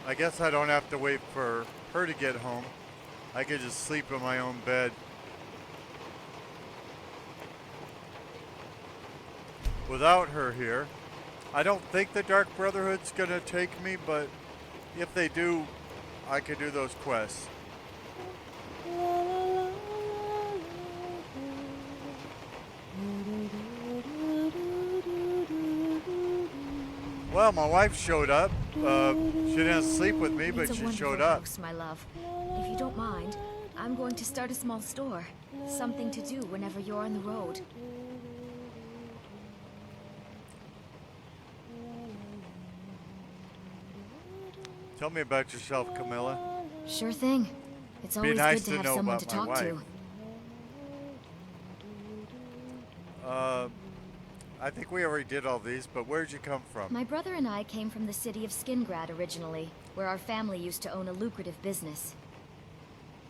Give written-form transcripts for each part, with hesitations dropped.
I guess I don't have to wait for her to get home. I could just sleep in my own bed. Without her here. I don't think the Dark Brotherhood's gonna take me, but if they do, I could do those quests. Well, my wife showed up. She didn't sleep with me, but she showed up. House, my love. If you don't mind, I'm going to start a small store. Something to do whenever you're on the road. Tell me about yourself, Camilla. Sure thing. It's always nice good to to have know someone about to talk my to. wife. I think we already did all these, but where'd you come from? My brother and I came from the city of Skingrad originally, where our family used to own a lucrative business.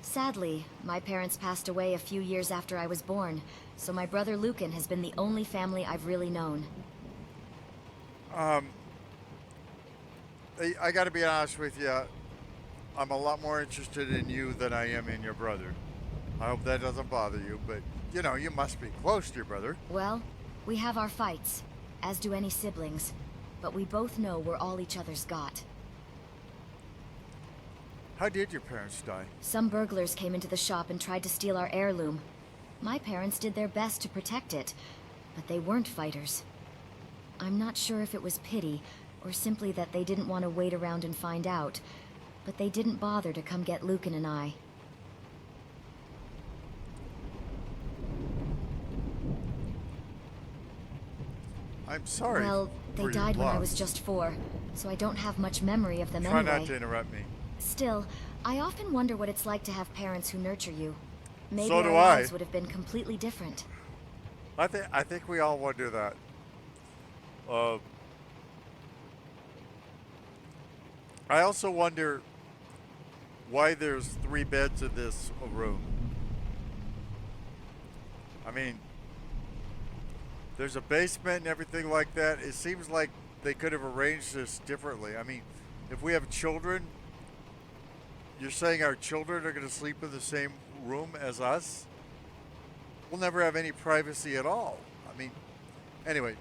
Sadly, my parents passed away a few years after I was born, so my brother Lucan has been the only family I've really known. I gotta be honest with you. I'm a lot more interested in you than I am in your brother. I hope that doesn't bother you, but, you know, you must be close to your brother. Well, we have our fights, as do any siblings, but we both know we're all each other's got. How did your parents die? Some burglars came into the shop and tried to steal our heirloom. My parents did their best to protect it, but they weren't fighters. I'm not sure if it was pity, or simply that they didn't want to wait around and find out, but they didn't bother to come get Lucan and I. I'm sorry. Well, they died when I was just 4, so I don't have much memory of them Try anyway. not to interrupt me. Still, I often wonder what it's like to have parents who nurture you. Maybe So do our I. lives would have been completely different. I think we all wonder that. I also wonder why there's 3 beds in this room. I mean, there's a basement and everything like that. It seems like they could have arranged this differently. I mean, if we have children, you're saying our children are going to sleep in the same room as us? We'll never have any privacy at all. I mean, anyway,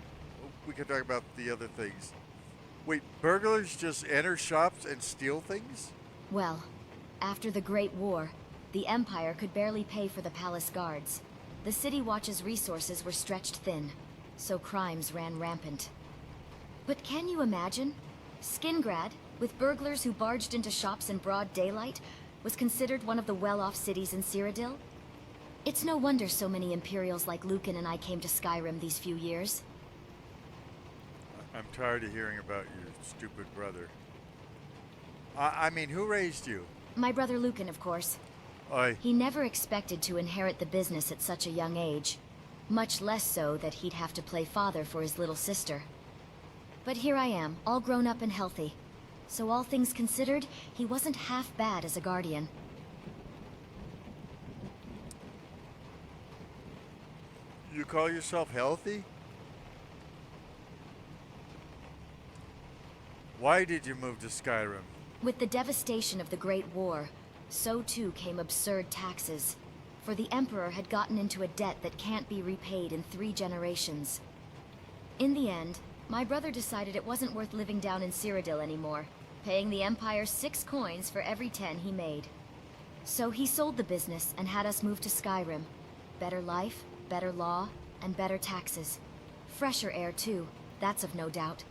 we can talk about the other things. Wait, burglars just enter shops and steal things? Well, after the Great War, the Empire could barely pay for the palace guards. The City Watch's resources were stretched thin, so crimes ran rampant. But can you imagine? Skingrad, with burglars who barged into shops in broad daylight, was considered one of the well-off cities in Cyrodiil? It's no wonder so many Imperials like Lucan and I came to Skyrim these few years. I'm tired of hearing about your stupid brother. I mean, who raised you? My brother Lucan, of course. He never expected to inherit the business at such a young age. Much less so that he'd have to play father for his little sister. But here I am, all grown up and healthy. So all things considered, he wasn't half bad as a guardian. You call yourself healthy? Why did you move to Skyrim? With the devastation of the Great War, so too came absurd taxes. For the Emperor had gotten into a debt that can't be repaid in 3 generations. In the end, my brother decided it wasn't worth living down in Cyrodiil anymore, paying the Empire 6 coins for every 10 he made. So he sold the business and had us move to Skyrim. Better life, better law, and better taxes. Fresher air too, that's of no doubt.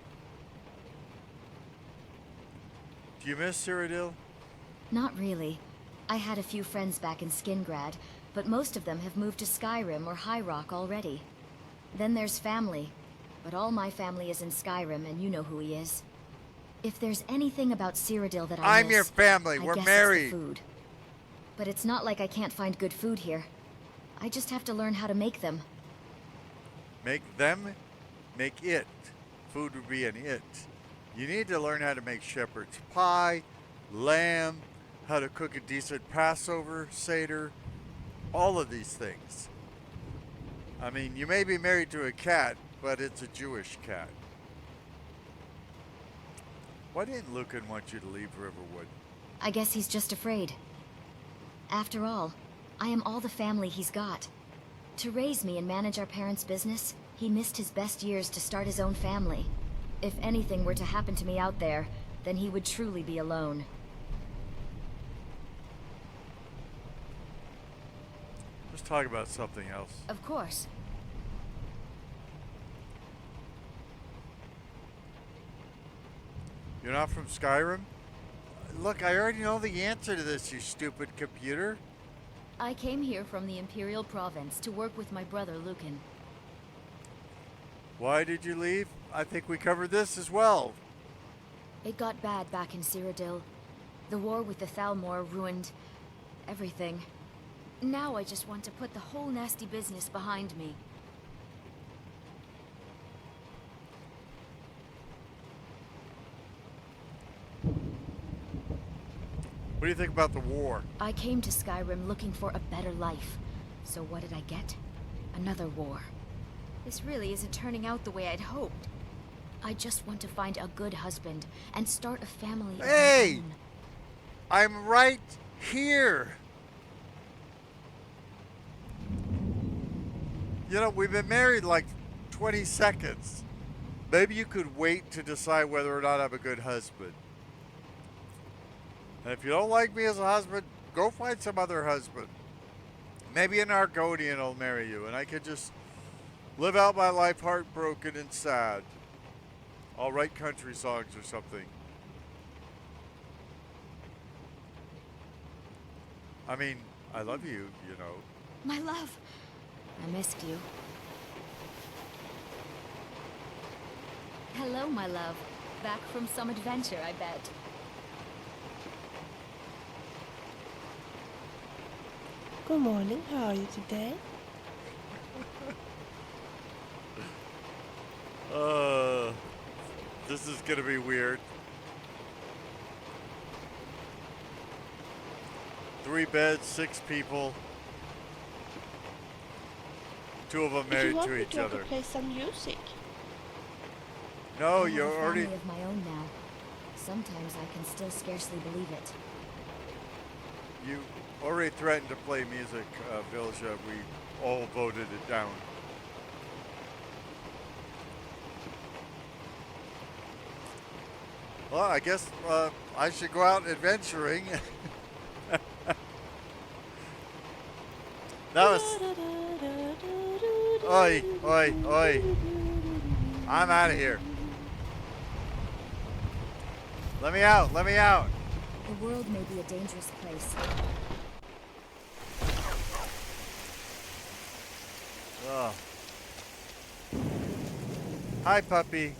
Do you miss Cyrodiil? Not really. I had a few friends back in Skingrad, but most of them have moved to Skyrim or High Rock already. Then there's family, but all my family is in Skyrim, and you know who he is. If there's anything about Cyrodiil that I I'm miss, your family. I We're guess married. it's the food. But it's not like I can't find good food here. I just have to learn how to make them. Make them? Make it. Food would be an it. You need to learn how to make shepherd's pie, lamb, how to cook a decent Passover, Seder, all of these things. I mean, you may be married to a cat, but it's a Jewish cat. Why didn't Lucan want you to leave Riverwood? I guess he's just afraid. After all, I am all the family he's got. To raise me and manage our parents' business, he missed his best years to start his own family. If anything were to happen to me out there, then he would truly be alone. Let's talk about something else. Of course. You're not from Skyrim? Look, I already know the answer to this, you stupid computer. I came here from the Imperial Province to work with my brother Lucan. Why did you leave? I think we covered this as well. It got bad back in Cyrodiil. The war with the Thalmor ruined everything. Now I just want to put the whole nasty business behind me. What do you think about the war? I came to Skyrim looking for a better life. So what did I get? Another war. This really isn't turning out the way I'd hoped. I just want to find a good husband and start a family of Hey! my own. I'm right here. You know, we've been married like 20 seconds. Maybe you could wait to decide whether or not I'm a good husband. And if you don't like me as a husband, go find some other husband. Maybe an Argonian will marry you, and I could just live out my life heartbroken and sad. I'll write country songs or something. I mean, I love you, you know. My love, I missed you. Hello, my love. Back from some adventure, I bet. Good morning, how are you today? This is gonna be weird. 3 beds, 6 people. 2 of them married to each Did you want me other. to play some music? No, I you're have a already. family of my own now. Sometimes I can still scarcely believe it. You already threatened to play music, Vilja. We all voted it down. Well, I guess I should go out adventuring. That was. Oi, oi, oi. I'm out of here. Let me out, let me out. The world may be a dangerous place. Oh. Hi, puppy.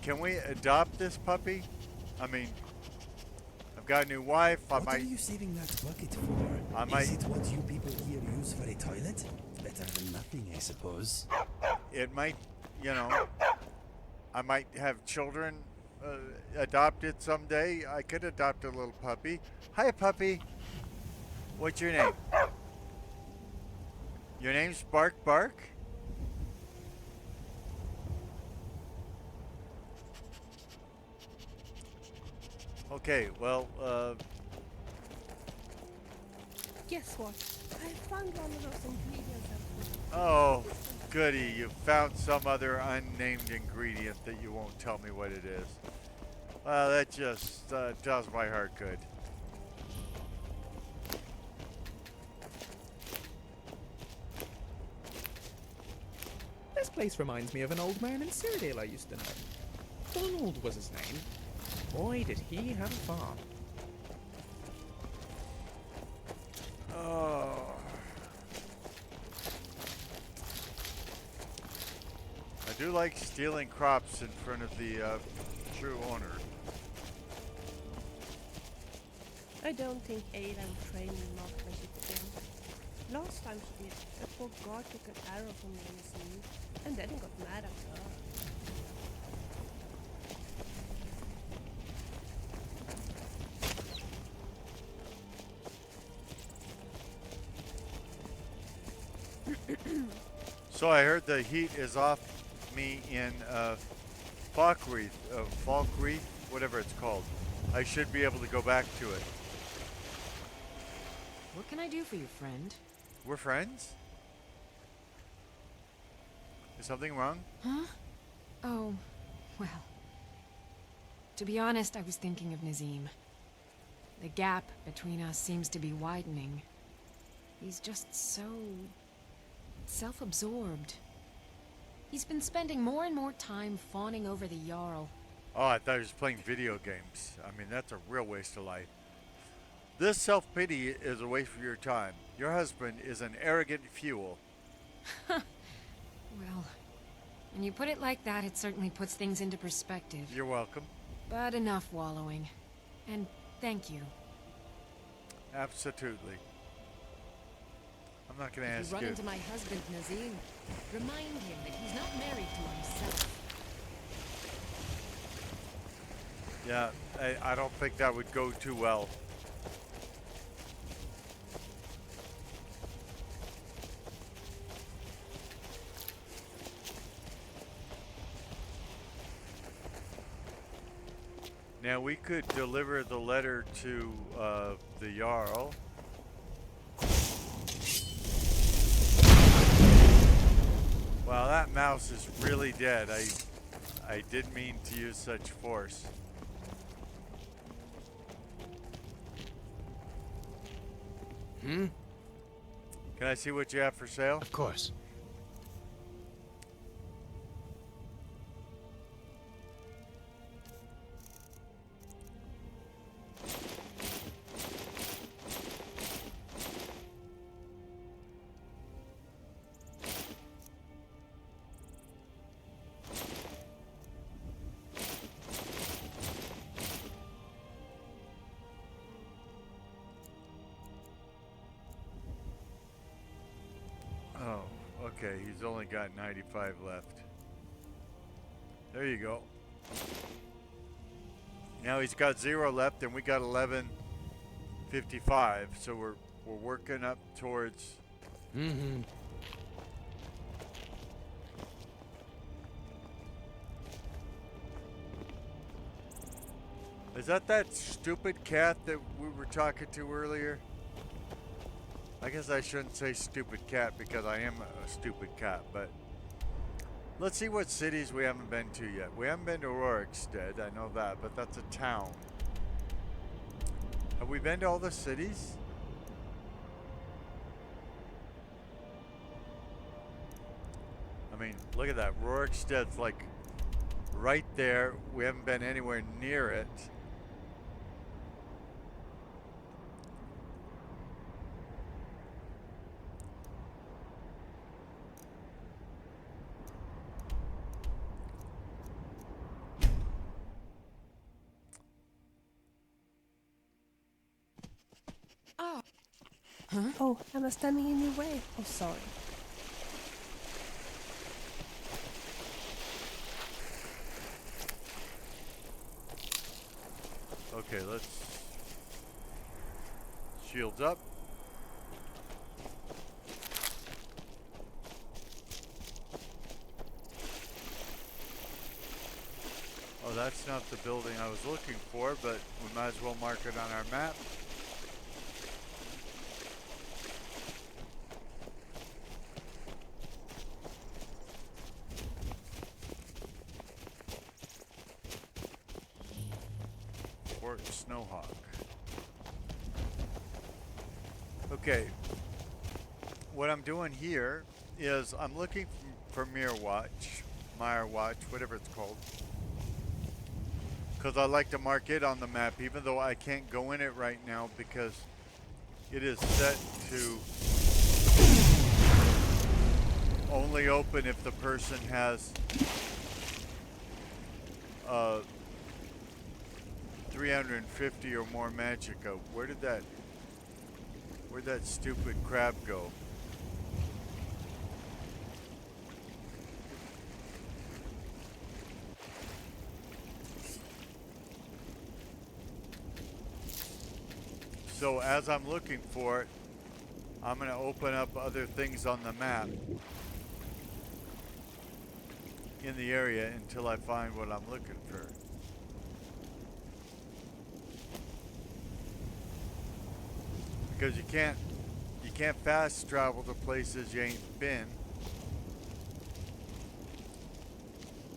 Can we adopt this puppy? I mean, I've got a new wife. What are you saving that bucket for? I might- Is it what you people here use for a toilet? Better than nothing, I suppose. It might, you know, I might have children adopted someday. I could adopt a little puppy. Hi, puppy. What's your name? Your name's Bark Bark? Okay, well, Guess what? I found one of those ingredients I put. oh, goody. You found some other unnamed ingredient that you won't tell me what it is. Well, that just does my heart good. This place reminds me of an old man in Cyrodiil I used to know. Donald was his name. Boy, did he have a farm. Oh. I do like stealing crops in front of the true owner. I don't think Ada will train me not when she began. Last time she did, a poor guard took an arrow from me in his knee, and then he got mad at her. So I heard the heat is off me in Falkreath, Falkreath, whatever it's called. I should be able to go back to it. What can I do for you, friend? We're friends? Is something wrong? Huh? Oh, well. To be honest, I was thinking of Nazim. The gap between us seems to be widening. He's just so... self-absorbed. He's been spending more and more time fawning over the Jarl. Oh, I thought he was playing video games. I mean, that's a real waste of life. This self-pity is a waste of your time. Your husband is an arrogant fool. Well, when you put it like that, it certainly puts things into perspective. You're welcome. But enough wallowing. And thank you. Absolutely. I'm not going to If ask you run you. into my husband, Nazim, remind him that he's not married to himself. Yeah, I don't think that would go too well. Now we could deliver the letter to the Jarl. Wow, that mouse is really dead. I didn't mean to use such force. Hmm? Can I see what you have for sale? Of course. Oh, okay. He's only got 95 left. There you go. Now he's got 0 left, and we got 1155. So we're working up towards. Mm-hmm. Is that stupid cat that we were talking to earlier? I guess I shouldn't say stupid cat because I am a stupid cat, but let's see what cities we haven't been to yet. We haven't been to Rorikstead, I know that, but that's a town. Have we been to all the cities? I mean, look at that. Rorikstead's like right there. We haven't been anywhere near it. Oh, am I standing in your way? Oh, sorry. Okay, let's shields up. Oh, that's not the building I was looking for, but we might as well mark it on our map. Fort Snowhawk. Okay, what I'm doing here is I'm looking for Mirror Watch, whatever it's called. Because I like to mark it on the map, even though I can't go in it right now because it is set to only open if the person has 350 or more magicka. Where'd that stupid crab go? So as I'm looking for it, I'm going to open up other things on the map. in the area until I find what I'm looking for. Because you can't fast travel to places you ain't been.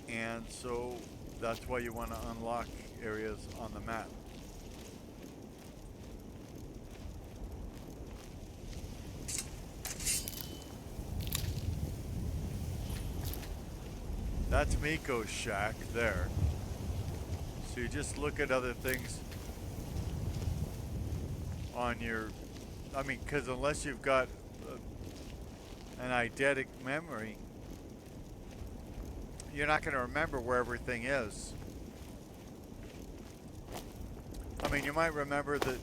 And so that's why you want to unlock areas on the map. That's Miko's shack there. So you just look at other things on your, I mean, because unless you've got an eidetic memory, you're not going to remember where everything is. I mean, you might remember that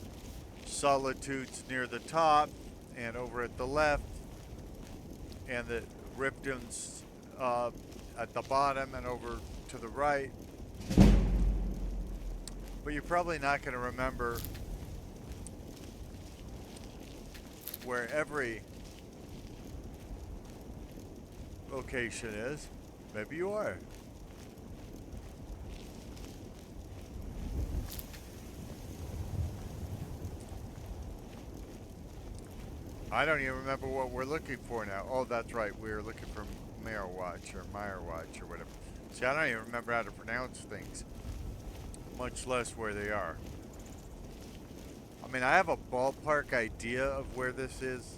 Solitude's near the top and over at the left, and that Ripton's at the bottom and over to the right. But you're probably not going to remember where every location is. Maybe you are. I don't even remember what we're looking for now. Oh, that's right. We're looking for Meyerwatch or Meyerwatch or whatever. See, I don't even remember how to pronounce things, much less where they are. I mean, I have a ballpark idea of where this is.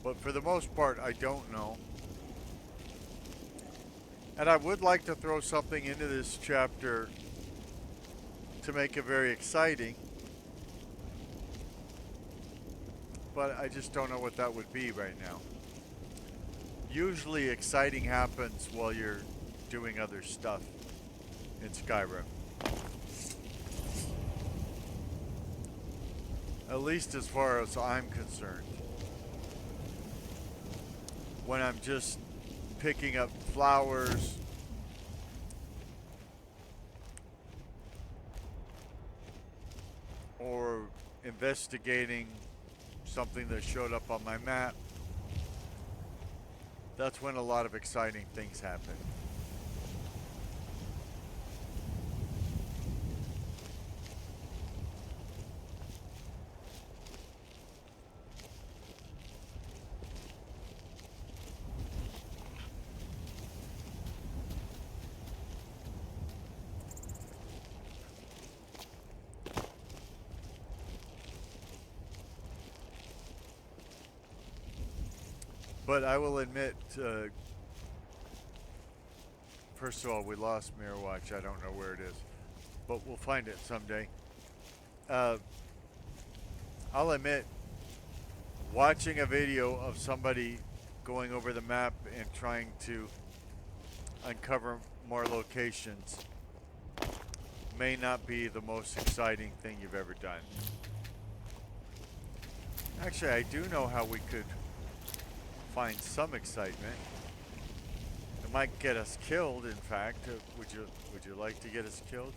But for the most part, I don't know. And I would like to throw something into this chapter to make it very exciting. But I just don't know what that would be right now. Usually exciting happens while you're doing other stuff in Skyrim. At least as far as I'm concerned. When I'm just picking up flowers or investigating something that showed up on my map, that's when a lot of exciting things happen. But I will admit, first of all, we lost Mirrorwatch. I don't know where it is, but we'll find it someday. I'll admit, watching a video of somebody going over the map and trying to uncover more locations may not be the most exciting thing you've ever done. Actually, I do know how we could find some excitement. It might get us killed, in fact. Would you like to get us killed?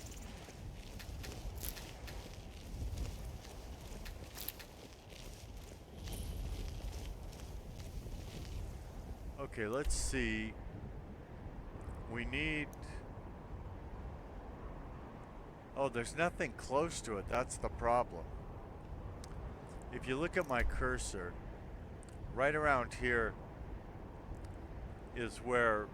Okay, let's see. We need... Oh, there's nothing close to it. That's the problem. If you look at my cursor, right around here is where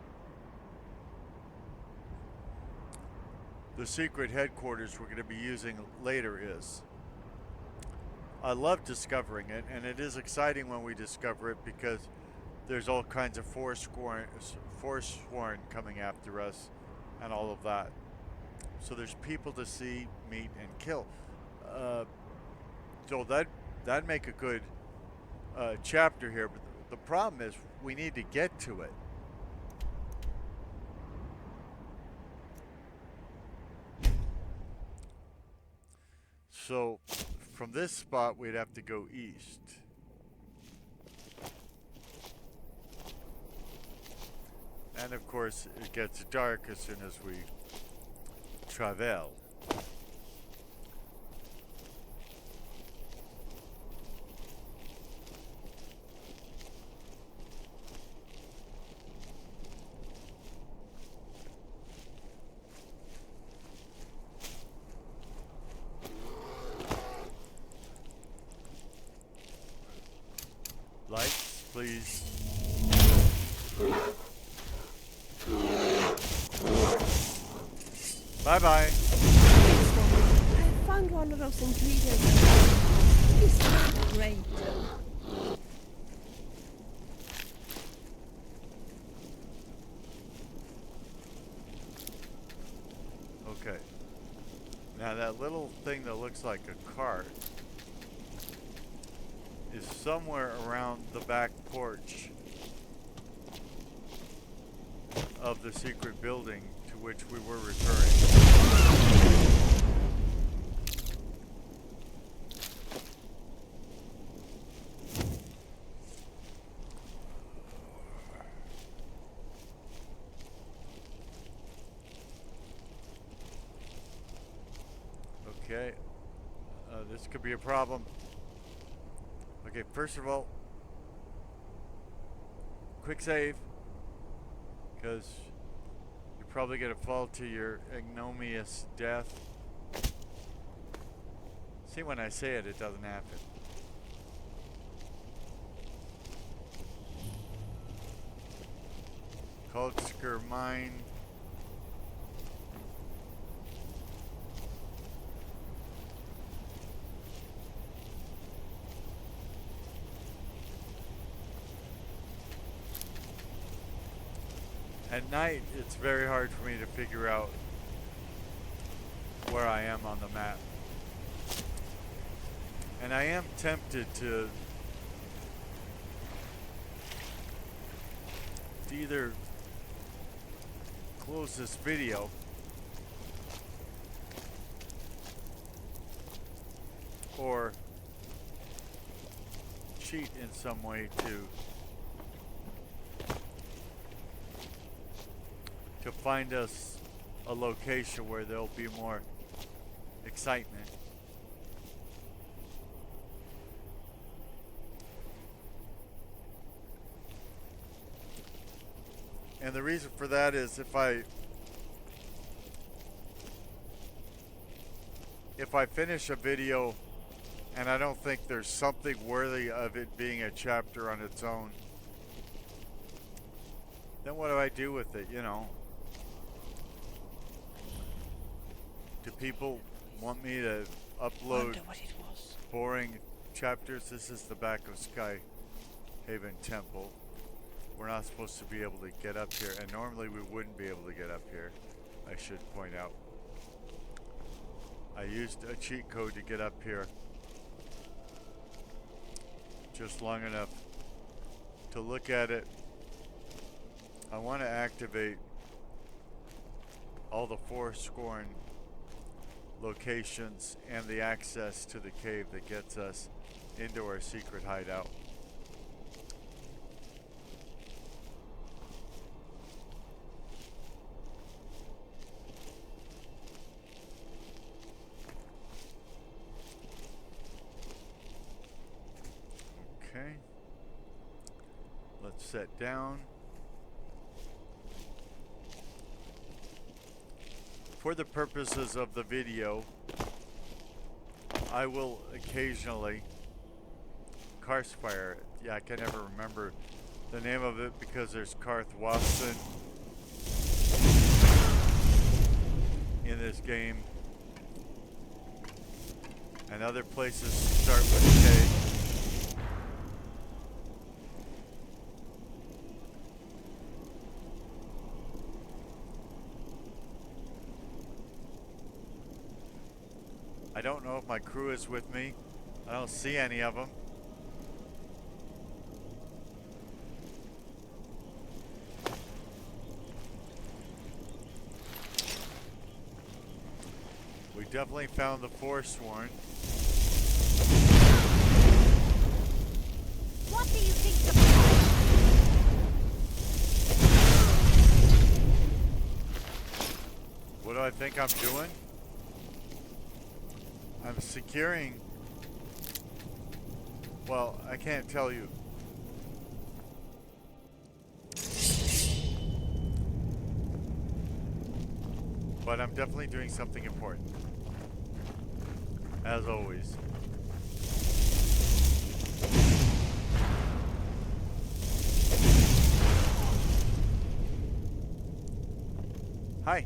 the secret headquarters we're going to be using later is. I love discovering it, and it is exciting when we discover it because there's all kinds of Foresworn coming after us and all of that. So there's people to see, meet, and kill. So that'd make a good chapter here, but the problem is we need to get to it. So from this spot we'd have to go east. And of course it gets dark as soon as we travel. Bye-bye. I found one of those ingredients. It's great. Okay. Now that little thing that looks like a cart is somewhere around the back porch of the secret building to which we were referring. Okay, this could be a problem. Okay, first of all, quick save, because you're probably going to fall to your ignominious death. See, when I say it, it doesn't happen. Culture mine. At night, it's very hard for me to figure out where I am on the map. And I am tempted to either close this video or cheat in some way to find us a location where there'll be more excitement. And the reason for that is if I finish a video and I don't think there's something worthy of it being a chapter on its own, then what do I do with it, you know? Do people want me to upload boring chapters? This is the back of Skyhaven Temple. We're not supposed to be able to get up here, and normally we wouldn't be able to get up here, I should point out. I used a cheat code to get up here just long enough to look at it. I want to activate all the Foresworn locations and the access to the cave that gets us into our secret hideout. Okay. Let's set down. For the purposes of the video, I will occasionally Karthfire. Yeah, I can never remember the name of it because there's Karth Watson in this game, and other places start with K. I don't know if my crew is with me. I don't see any of them. We definitely found the Foresworn. What do you think the... What do I think I'm doing? I'm securing... Well, I can't tell you. But I'm definitely doing something important. As always. Hi.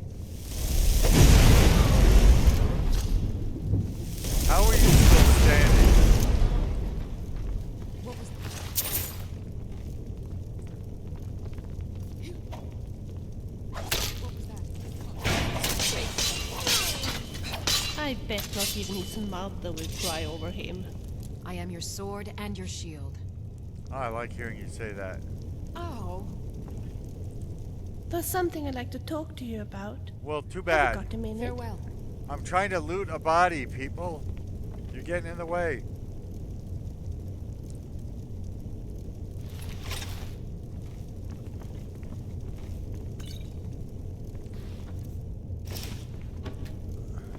I bet not even his mother will cry over him. I am your sword and your shield. Oh, I like hearing you say that. Oh. There's something I'd like to talk to you about. Well, too Have bad. you got a minute? Farewell. I'm trying to loot a body, people. You're getting in the way.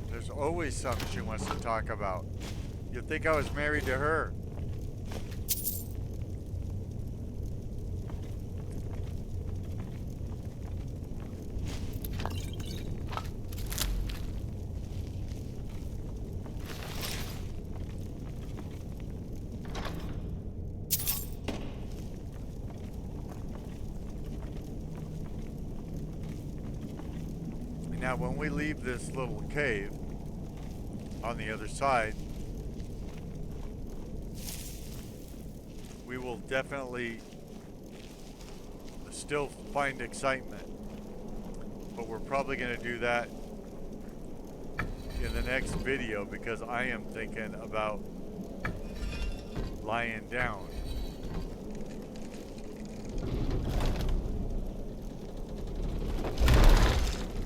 There's always something she wants to talk about. You'd think I was married to her. Now, when we leave this little cave on the other side, we will definitely still find excitement. But we're probably going to do that in the next video because I am thinking about lying down.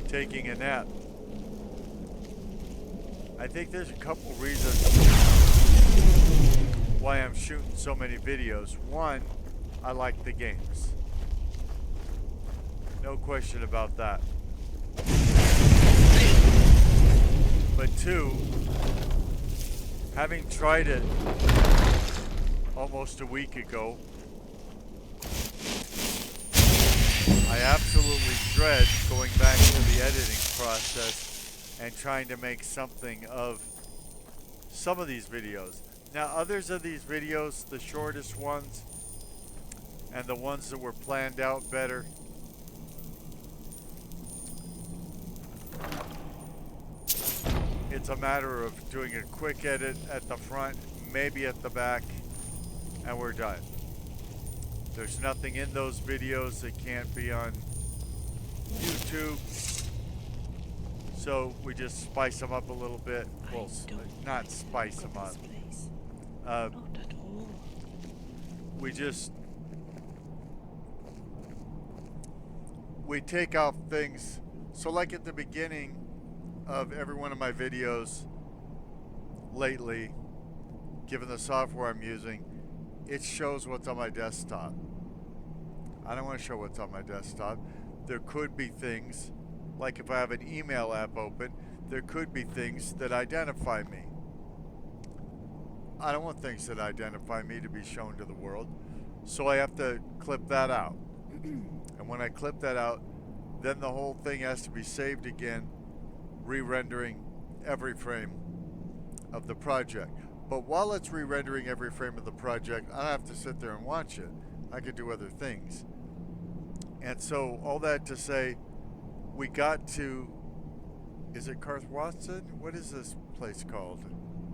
Taking a nap. I think there's a couple reasons why I'm shooting so many videos. One, I like the games. No question about that. But two, having tried it almost a week ago, I absolutely dread going back to the editing process and trying to make something of some of these videos. Now, others of these videos, the shortest ones and the ones that were planned out better, it's a matter of doing a quick edit at the front, maybe at the back, and we're done. There's nothing in those videos that can't be on YouTube. So we just spice them up a little bit. Well, not spice them up. Not at all. We take out things. So like at the beginning of every one of my videos lately, given the software I'm using, it shows what's on my desktop. I don't want to show what's on my desktop. There could be things, like if I have an email app open, there could be things that identify me. I don't want things that identify me to be shown to the world. So I have to clip that out. And when I clip that out, then the whole thing has to be saved again, re-rendering every frame of the project. But while it's re-rendering every frame of the project, I don't have to sit there and watch it. I could do other things. And so, all that to say, we got to, is it Watson? What is this place called?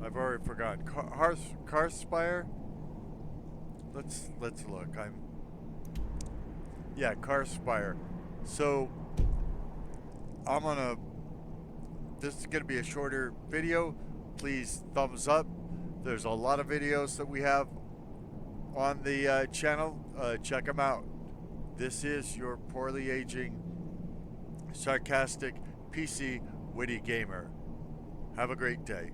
I've already forgotten. Karspire? Let's look. Karspire. So, this is gonna be a shorter video. Please thumbs up. There's a lot of videos that we have on the channel. Check them out. This is your poorly aging, sarcastic, PC, witty gamer. Have a great day.